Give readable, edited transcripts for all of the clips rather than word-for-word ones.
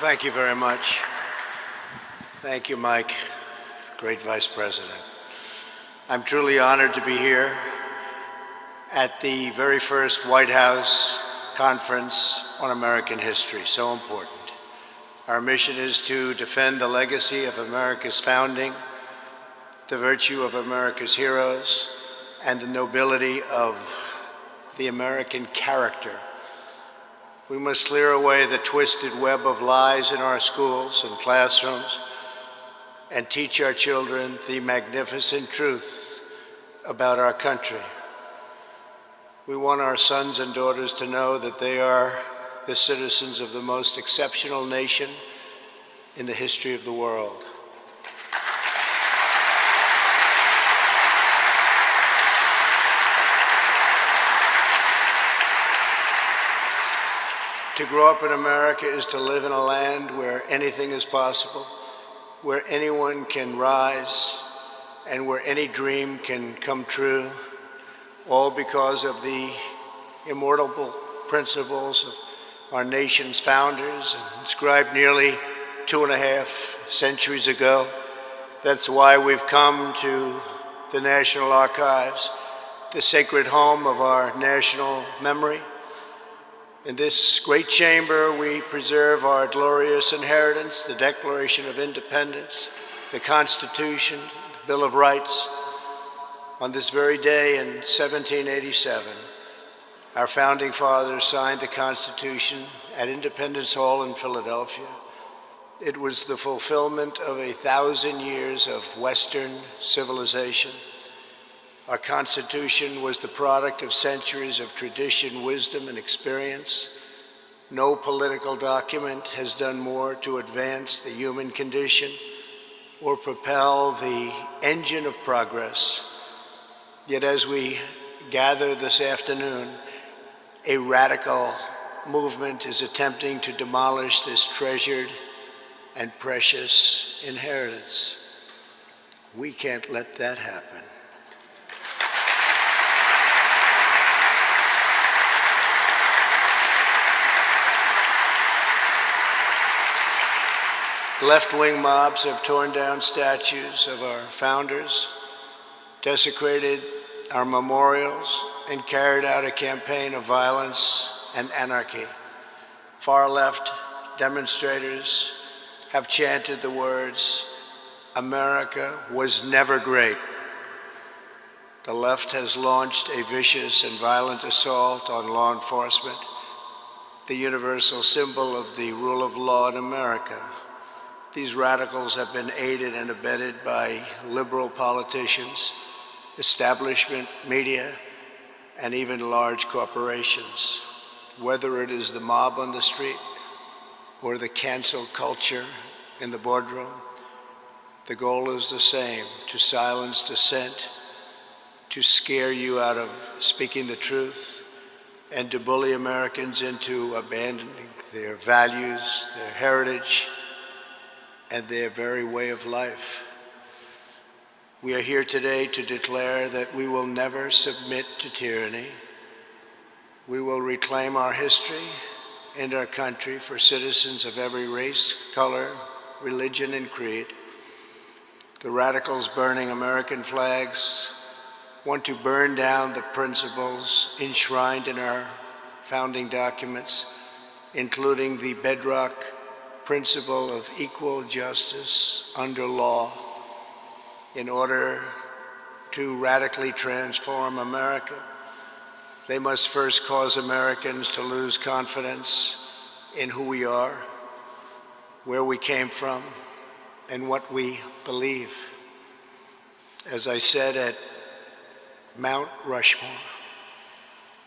Thank you very much. Thank you, Mike, great Vice President. I'm truly honored to be here at the very first White House Conference on American History, so important. Our mission is to defend the legacy of America's founding, the virtue of America's heroes, and the nobility of the American character. We must clear away the twisted web of lies in our schools and classrooms and teach our children the magnificent truth about our country. We want our sons and daughters to know that they are the citizens of the most exceptional nation in the history of the world. To grow up in America is to live in a land where anything is possible, where anyone can rise, and where any dream can come true, all because of the immortal principles of our nation's founders, inscribed nearly 2.5 centuries ago. That's why we've come to the National Archives, the sacred home of our national memory. In this great chamber, we preserve our glorious inheritance, the Declaration of Independence, the Constitution, the Bill of Rights. On this very day in 1787, our founding fathers signed the Constitution at Independence Hall in Philadelphia. It was the fulfillment of 1,000 years of Western civilization. Our Constitution was the product of centuries of tradition, wisdom, and experience. No political document has done more to advance the human condition or propel the engine of progress. Yet as we gather this afternoon, a radical movement is attempting to demolish this treasured and precious inheritance. We can't let that happen. Left-wing mobs have torn down statues of our founders, desecrated our memorials, and carried out a campaign of violence and anarchy. Far-left demonstrators have chanted the words, "America was never great." The left has launched a vicious and violent assault on law enforcement, the universal symbol of the rule of law in America. These radicals have been aided and abetted by liberal politicians, establishment media, and even large corporations. Whether it is the mob on the street or the cancel culture in the boardroom, the goal is the same: to silence dissent, to scare you out of speaking the truth, and to bully Americans into abandoning their values, their heritage, and their very way of life. We are here today to declare that we will never submit to tyranny. We will reclaim our history and our country for citizens of every race, color, religion, and creed. The radicals burning American flags want to burn down the principles enshrined in our founding documents, including the bedrock principle of equal justice under law. In order to radically transform America, they must first cause Americans to lose confidence in who we are, where we came from, and what we believe. As I said at Mount Rushmore,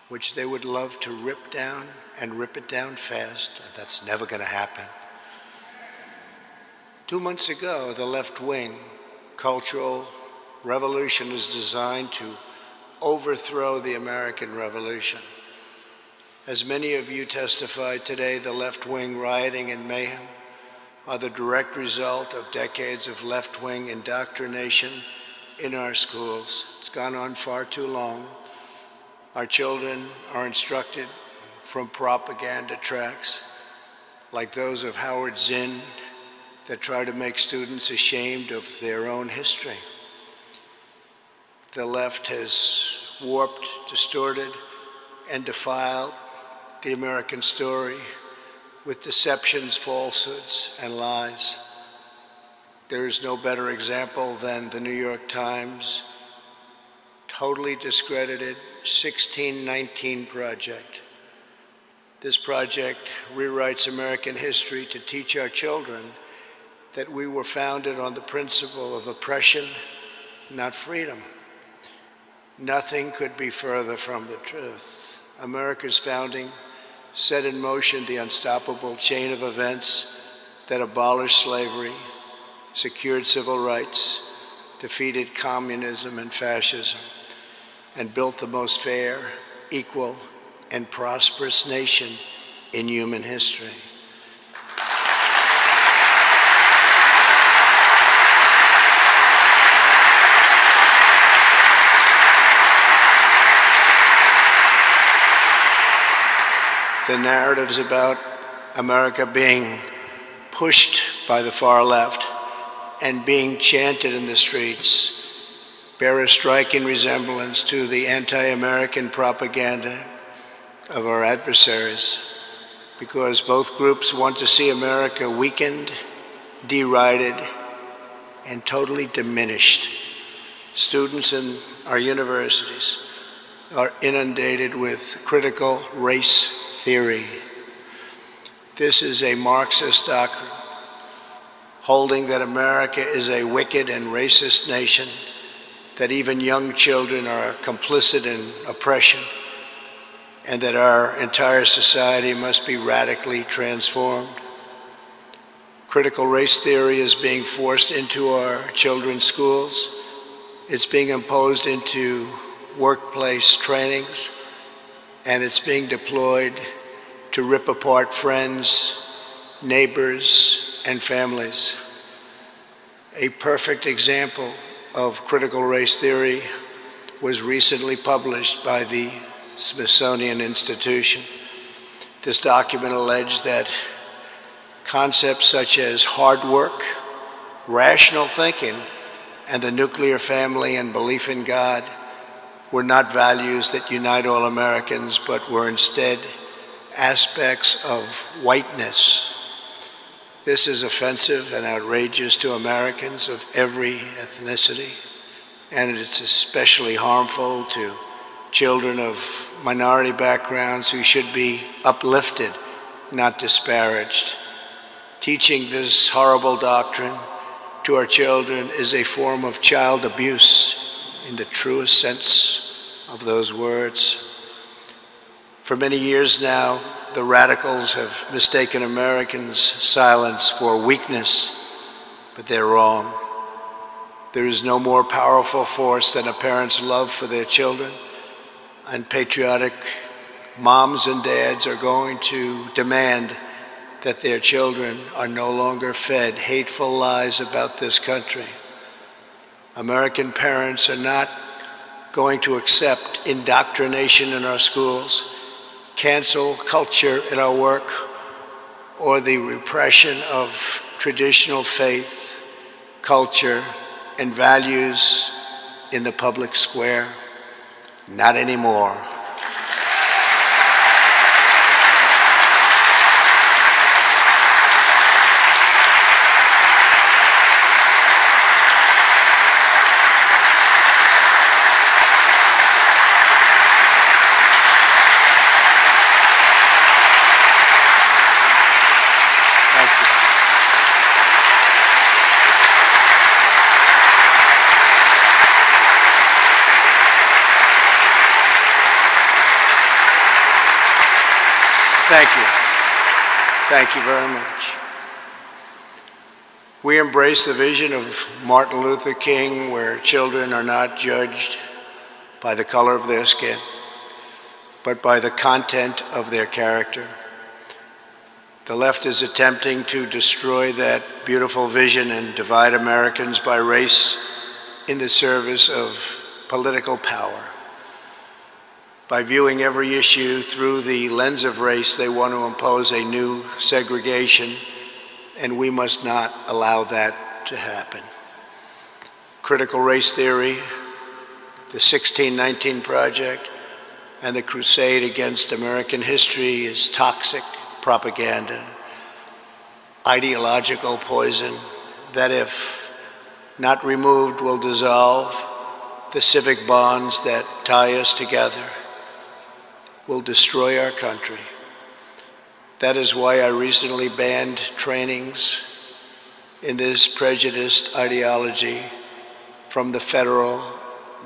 which they would love to rip down and rip it down fast, that's never going to happen. 2 months ago, the left-wing cultural revolution is designed to overthrow the American Revolution. As many of you testified today, the left-wing rioting and mayhem are the direct result of decades of left-wing indoctrination in our schools. It's gone on far too long. Our children are instructed from propaganda tracks like those of Howard Zinn, that try to make students ashamed of their own history. The left has warped, distorted, and defiled the American story with deceptions, falsehoods, and lies. There is no better example than the New York Times totally discredited 1619 Project. This project rewrites American history to teach our children that we were founded on the principle of oppression, not freedom. Nothing could be further from the truth. America's founding set in motion the unstoppable chain of events that abolished slavery, secured civil rights, defeated communism and fascism, and built the most fair, equal, and prosperous nation in human history. The narratives about America being pushed by the far left and being chanted in the streets bear a striking resemblance to the anti-American propaganda of our adversaries, because both groups want to see America weakened, derided, and totally diminished. Students in our universities are inundated with critical race theory. This is a Marxist doctrine, holding that America is a wicked and racist nation, that even young children are complicit in oppression, and that our entire society must be radically transformed. Critical race theory is being forced into our children's schools. It's being imposed into workplace trainings, and it's being deployed to rip apart friends, neighbors, and families. A perfect example of critical race theory was recently published by the Smithsonian Institution. This document alleged that concepts such as hard work, rational thinking, and the nuclear family and belief in God were not values that unite all Americans, but were instead aspects of whiteness. This is offensive and outrageous to Americans of every ethnicity, and it's especially harmful to children of minority backgrounds who should be uplifted, not disparaged. Teaching this horrible doctrine to our children is a form of child abuse in the truest sense of those words. For many years now, the radicals have mistaken Americans' silence for weakness, but they're wrong. There is no more powerful force than a parent's love for their children, and patriotic moms and dads are going to demand that their children are no longer fed hateful lies about this country. American parents are not going to accept indoctrination in our schools, cancel culture in our work, or the repression of traditional faith, culture, and values in the public square. Not anymore. Thank you. Thank you very much. We embrace the vision of Martin Luther King, where children are not judged by the color of their skin, but by the content of their character. The left is attempting to destroy that beautiful vision and divide Americans by race in the service of political power. By viewing every issue through the lens of race, they want to impose a new segregation, and we must not allow that to happen. Critical race theory, the 1619 Project, and the crusade against American history is toxic propaganda, ideological poison that, if not removed, will dissolve the civic bonds that tie us together, will destroy our country. That is why I recently banned trainings in this prejudiced ideology from the federal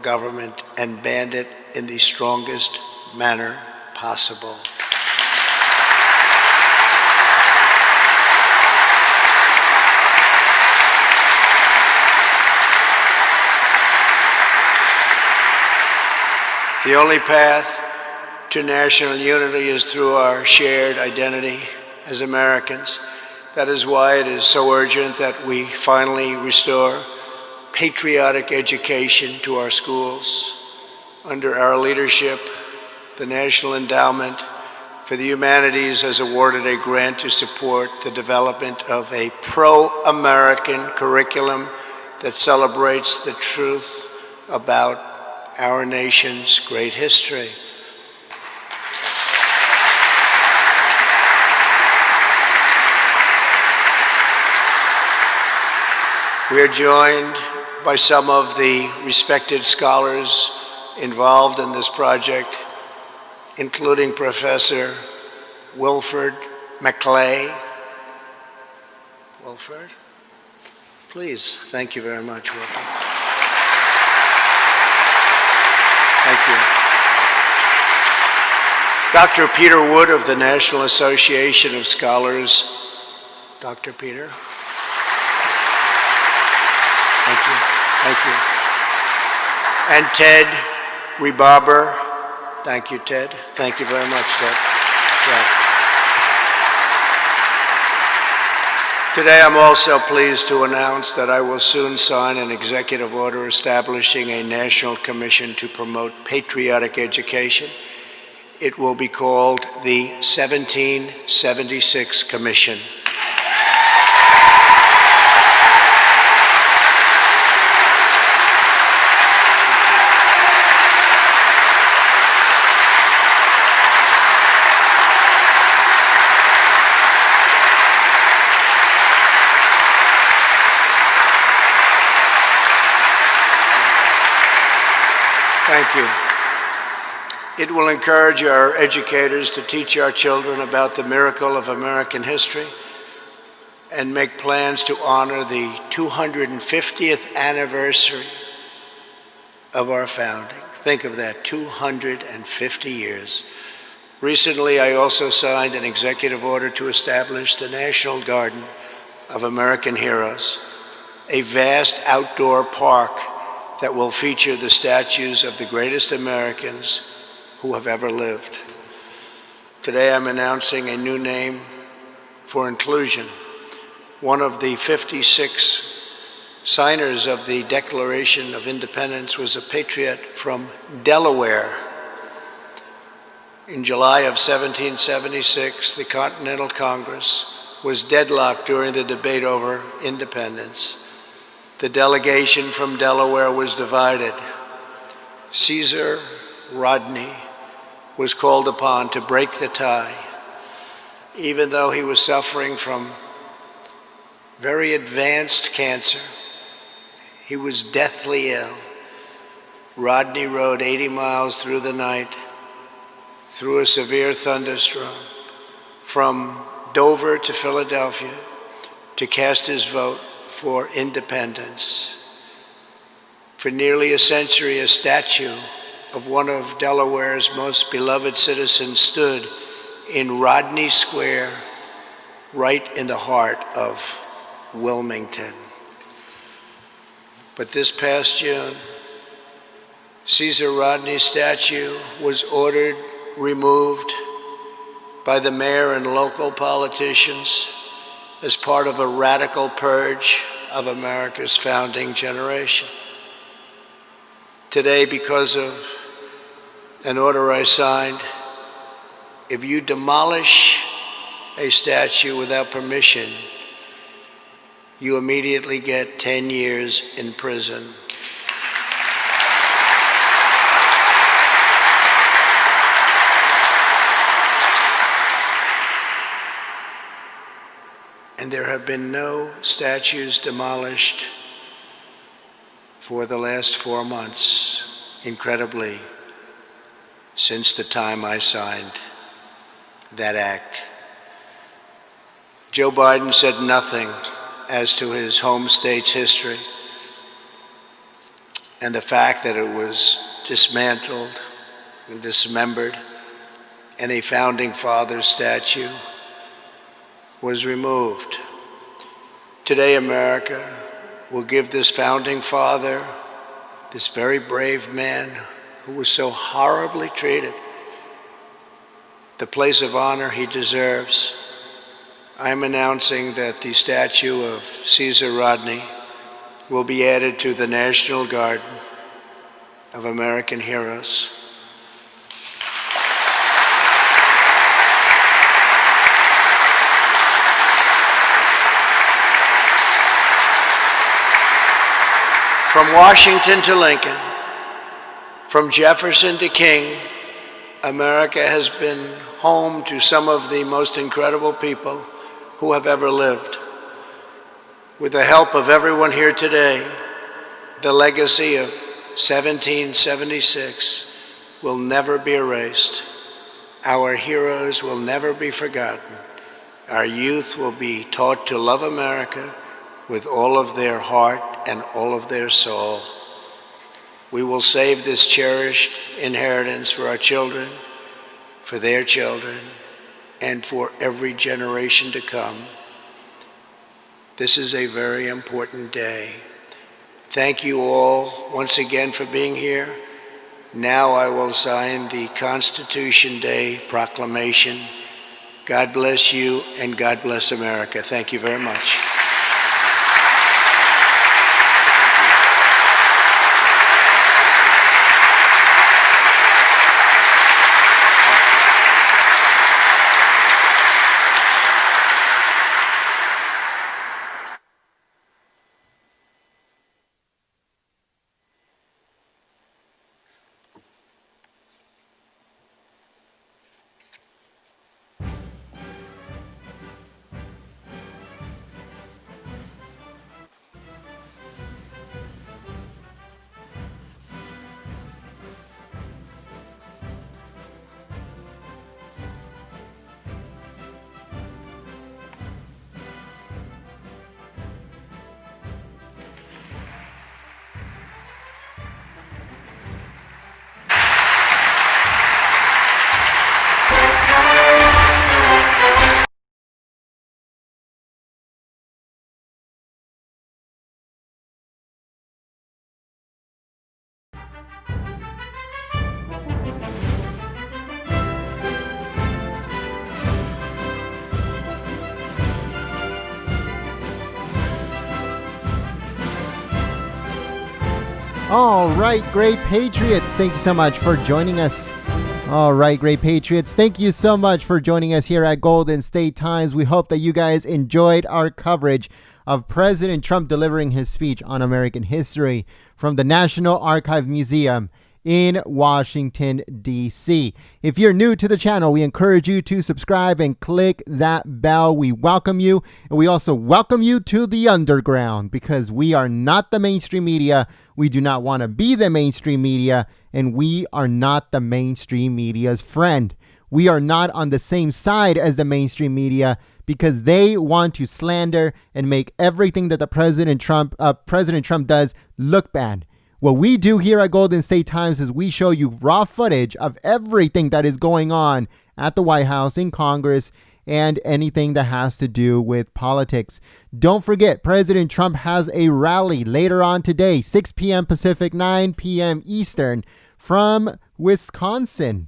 government and banned it in the strongest manner possible. The only path to national unity is through our shared identity as Americans. That is why it is so urgent that we finally restore patriotic education to our schools. Under our leadership, the National Endowment for the Humanities has awarded a grant to support the development of a pro-American curriculum that celebrates the truth about our nation's great history. We are joined by some of the respected scholars involved in this project, including Professor Wilfred McClay. Wilfred, please. Thank you very much, Wilfred. Thank you. Dr. Peter Wood of the National Association of Scholars. Dr. Peter. Thank you. Thank you. And Ted Rebarber. Thank you, Ted. Thank you very much, Ted. Today, I'm also pleased to announce that I will soon sign an executive order establishing a national commission to promote patriotic education. It will be called the 1776 Commission. Thank you. It will encourage our educators to teach our children about the miracle of American history and make plans to honor the 250th anniversary of our founding. Think of that, 250 years. Recently, I also signed an executive order to establish the National Garden of American Heroes, a vast outdoor park that will feature the statues of the greatest Americans who have ever lived. Today I'm announcing a new name for inclusion. One of the 56 signers of the Declaration of Independence was a patriot from Delaware. In July of 1776, the Continental Congress was deadlocked during the debate over independence. The delegation from Delaware was divided. Caesar Rodney was called upon to break the tie. Even though he was suffering from very advanced cancer, he was deathly ill. Rodney rode 80 miles through the night, through a severe thunderstorm, from Dover to Philadelphia to cast his vote for independence. For nearly a century, a statue of one of Delaware's most beloved citizens stood in Rodney Square, right in the heart of Wilmington. But this past June, Caesar Rodney's statue was ordered removed by the mayor and local politicians as part of a radical purge of America's founding generation. Today, because of an order I signed. If you demolish a statue without permission, you immediately get 10 years in prison. And there have been no statues demolished for the last 4 months, incredibly, since the time I signed that act. Joe Biden said nothing as to his home state's history and the fact that it was dismantled and dismembered and a founding father statue was removed. Today, America will give this founding father, this very brave man who was so horribly treated, the place of honor he deserves. I'm announcing that the statue of Caesar Rodney will be added to the National Garden of American Heroes. From Washington to Lincoln, from Jefferson to King, America has been home to some of the most incredible people who have ever lived. With the help of everyone here today, the legacy of 1776 will never be erased. Our heroes will never be forgotten. Our youth will be taught to love America with all of their heart and all of their soul. We will save this cherished inheritance for our children, for their children, and for every generation to come. This is a very important day. Thank you all once again for being here. Now I will sign the Constitution Day proclamation. God bless you and God bless America. Thank you very much. All right, great Patriots, thank you so much for joining us. All right, great Patriots, thank you so much for joining us here at Golden State Times. We hope that you guys enjoyed our coverage of President Trump delivering his speech on American history from the National Archive Museum in Washington, D.C. If you're new to the channel, we encourage you to subscribe and click that bell. We welcome you, and we also welcome you to the underground, because we are not the mainstream media. We do not want to be the mainstream media, and we are not the mainstream media's friend. We are not on the same side as the mainstream media, because they want to slander and make everything that the President Trump does look bad. What we do here at Golden State Times is we show you raw footage of everything that is going on at the White House, in Congress, and anything that has to do with politics. Don't forget, President Trump has a rally later on today, 6 p.m. Pacific, 9 p.m. Eastern, from Wisconsin.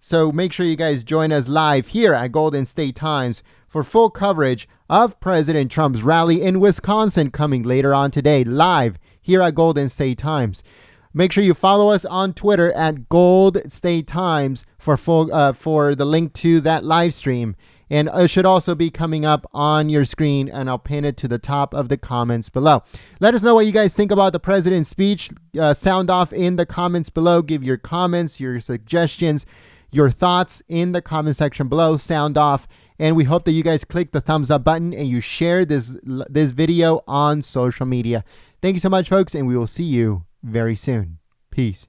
So make sure you guys join us live here at Golden State Times for full coverage of President Trump's rally in Wisconsin coming later on today, live here at Golden State Times. Make sure you follow us on Twitter at Gold State Times for the link to that live stream. And it should also be coming up on your screen, and I'll pin it to the top of the comments below. Let us know what you guys think about the president's speech. Sound off in the comments below. Give your comments, your suggestions, your thoughts in the comment section below. Sound off. And we hope that you guys click the thumbs up button and you share this video on social media. Thank you so much, folks, and we will see you very soon. Peace.